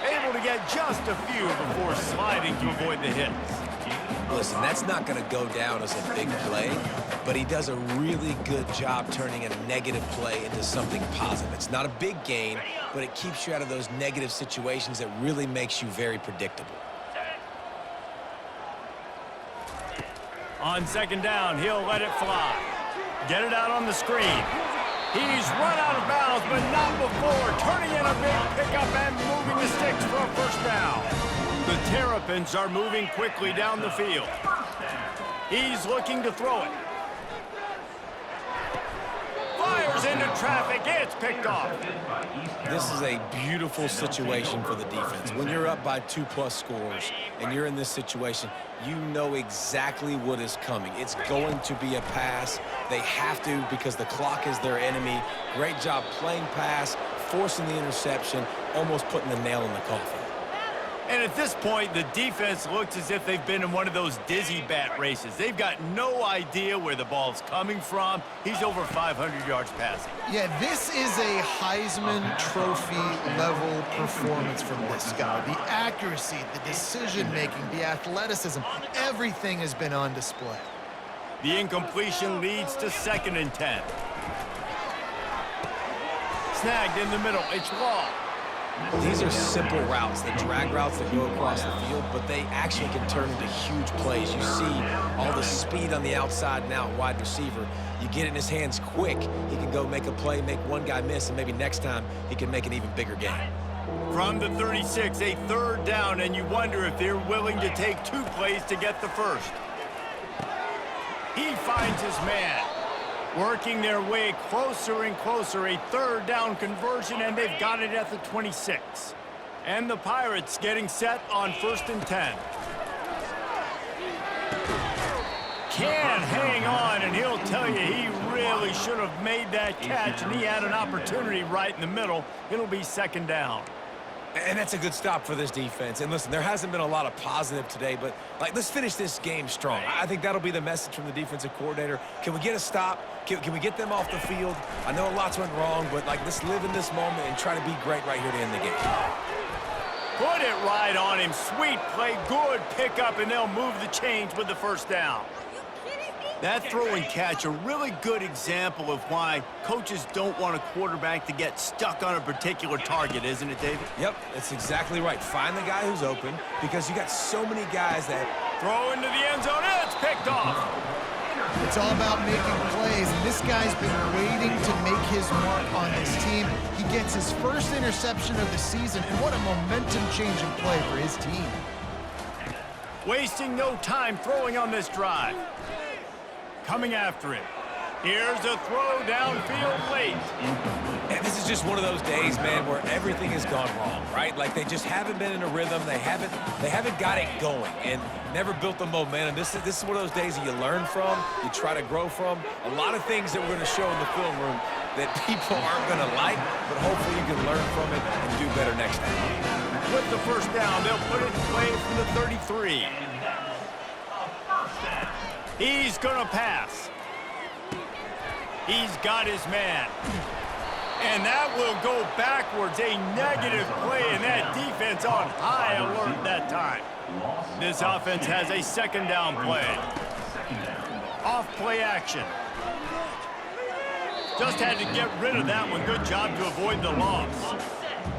Able to get just a few before sliding to avoid the hits. Listen, that's not going to go down as a big play, but he does a really good job turning a negative play into something positive. It's not a big gain, but it keeps you out of those negative situations that really makes you very predictable. On second down, he'll let it fly. Get it out on the screen. He's run out of bounds, but not before turning in a big pickup and moving the sticks for a first down. The Terrapins are moving quickly down the field. He's looking to throw it. Fires into traffic. It's picked off. This is a beautiful situation for the defense. When you're up by 2+ scores and you're in this situation, you know exactly what is coming. It's going to be a pass. They have to because the clock is their enemy. Great job playing pass, forcing the interception, almost putting the nail in the coffin. And at this point, the defense looks as if they've been in one of those dizzy bat races. They've got no idea where the ball's coming from. He's over 500 yards passing. Yeah, this is a Heisman Trophy level performance from this guy. The accuracy, the decision-making, the athleticism, everything has been on display. The incompletion leads to 2nd and 10. Snagged in the middle. It's Law. These are simple routes, the drag routes that go across the field, but they actually can turn into huge plays. You see all the speed on the outside now, wide receiver. You get it in his hands quick. He can go make a play, make one guy miss, and maybe next time he can make an even bigger gain. From the 36, a 3rd down, and you wonder if they're willing to take 2 plays to get the first. He finds his man. Working their way closer and closer, a 3rd down conversion, and they've got it at the 26. And the Pirates getting set on 1st and 10. Can hang on, and he'll tell you he really should have made that catch, and he had an opportunity right in the middle. It'll be 2nd down. And that's a good stop for this defense. And listen, there hasn't been a lot of positive today, but let's finish this game strong. I think that'll be the message from the defensive coordinator. Can we get a stop? Can we get them off the field? I know lots went wrong, but let's live in this moment and try to be great right here to end the game. Put it right on him. Sweet play, good pickup, and they'll move the chains with the 1st down. That throw and catch, a really good example of why coaches don't want a quarterback to get stuck on a particular target, isn't it, David? Yep, that's exactly right. Find the guy who's open because you got so many guys that throw into the end zone. It's picked off. It's all about making plays, and this guy's been waiting to make his mark on this team. He gets his first interception of the season, and what a momentum-changing play for his team. Wasting no time throwing on this drive. Coming after it. Here's a throw downfield late. And this is just one of those days, man, where everything has gone wrong, right? Like they just haven't been in a rhythm. They haven't got it going and never built the momentum. This is one of those days that you learn from, you try to grow from. A lot of things that we're going to show in the film room that people aren't going to like, but hopefully you can learn from it and do better next time. With the 1st down, they'll put it in play from the 33. He's gonna pass. He's got his man. And that will go backwards. A negative play, and that defense on high alert that time. This offense has a 2nd down play. Off play action. Just had to get rid of that one. Good job to avoid the loss.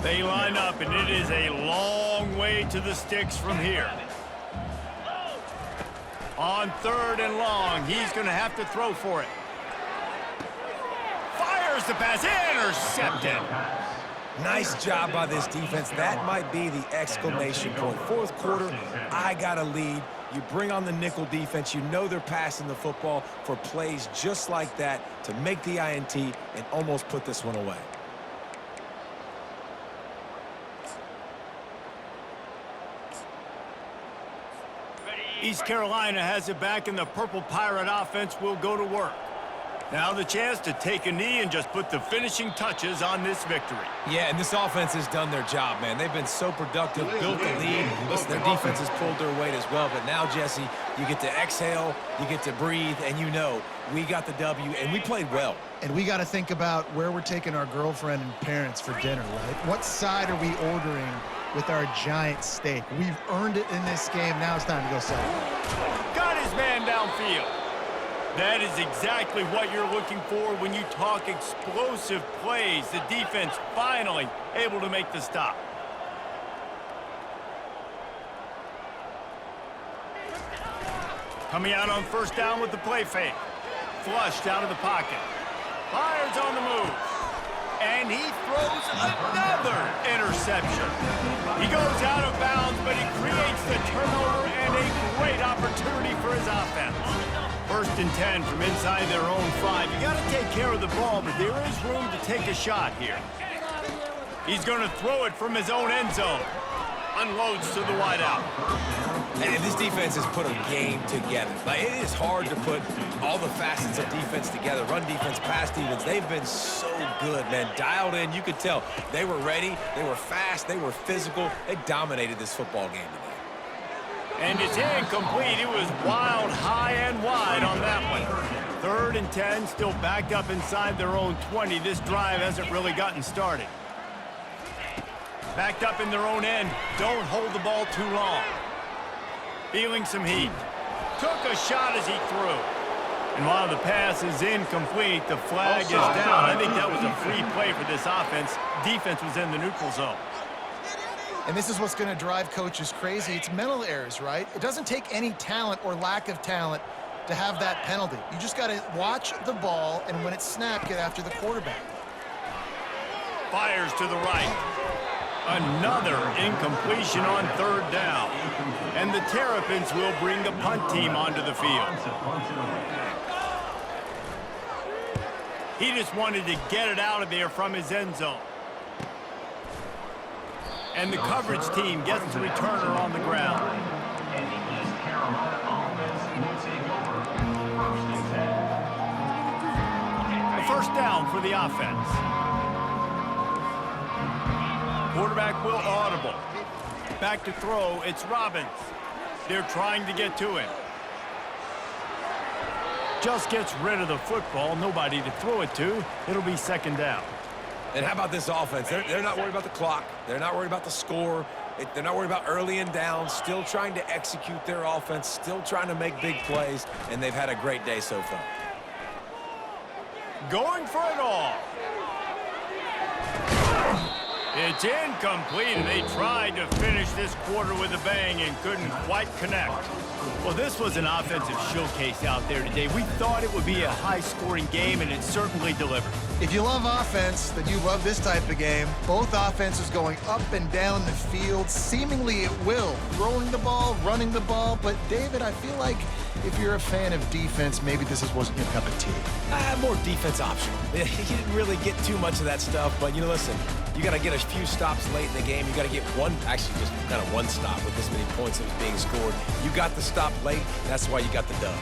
They line up, and it is a long way to the sticks from here. On 3rd and long, he's going to have to throw for it. fires the pass, intercepted. Nice job by this defense. That might be the exclamation point. Fourth quarter, I got a lead. You bring on the nickel defense. You know they're passing the football for plays just like that to make the INT and almost put this one away. East Carolina has it back, and the Purple Pirate offense will go to work. Now the chance to take a knee and just put the finishing touches on this victory. Yeah, and this offense has done their job, man. They've been so productive, built the lead. Listen, their defense has pulled their weight as well. But now, Jesse, you get to exhale, you get to breathe, and you know we got the W, and we played well. And we got to think about where we're taking our girlfriend and parents for dinner, right? What side are we ordering with our giant steak? We've earned it in this game. Now it's time to go celebrate. Got his man downfield. That is exactly what you're looking for when you talk explosive plays. The defense finally able to make the stop. Coming out on first down with the play fake. Flushed out of the pocket. Fires on the move. And he throws another interception. He goes out of bounds, but he creates the turnover and a great opportunity for his offense. First and 10 from inside their own 5. You got to take care of the ball, but there is room to take a shot here. He's going to throw it from his own end zone. Unloads to the wideout. And this defense has put a game together. Like, it is hard to put all the facets of defense together. Run defense, pass defense. They've been so good, man. Dialed in. You could tell they were ready. They were fast. They were physical. They dominated this football game today. And it's incomplete. It was wild, high and wide on that one. 3rd and 10, still backed up inside their own 20. This drive hasn't really gotten started. Backed up in their own end. Don't hold the ball too long. Feeling some heat. Took a shot as he threw. And while the pass is incomplete, the flag is down. I think that was a free play for this offense. Defense was in the neutral zone. And this is what's going to drive coaches crazy. It's mental errors, right? It doesn't take any talent or lack of talent to have that penalty. You just got to watch the ball, and when it's snapped, get after the quarterback. Fires to the right. Another incompletion on 3rd down. And the Terrapins will bring the punt team onto the field. He just wanted to get it out of there from his end zone. And the coverage team gets the returner on the ground. And the East Carolina offense will take over 1st and 10. A first down for the offense. Quarterback will audible. Back to throw, it's Robbins. They're trying to get to him. Just gets rid of the football, nobody to throw it to. It'll be 2nd down. And how about this offense? They're not worried about the clock. They're not worried about the score. They're not worried about early and down. Still trying to execute their offense. Still trying to make big plays. And they've had a great day so far. Going for it all. It's incomplete, and they tried to finish this quarter with a bang and couldn't quite connect. Well, this was an offensive showcase out there today. We thought it would be a high-scoring game, and it certainly delivered. If you love offense, then you love this type of game. Both offenses going up and down the field, seemingly at will. Throwing the ball, running the ball. But, David, I feel like if you're a fan of defense, maybe this wasn't your cup of tea. More defense optional. He didn't really get too much of that stuff. But, you know, listen, you got to get a few stops late in the game. You got to get one, actually just kind of one stop with this many points that was being scored. You got the stop late. That's why you got the dub.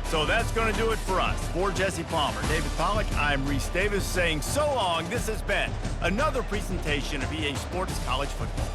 So that's going to do it for us. For Jesse Palmer, David Pollack, I'm Reese Davis saying so long. This has been another presentation of EA Sports College Football.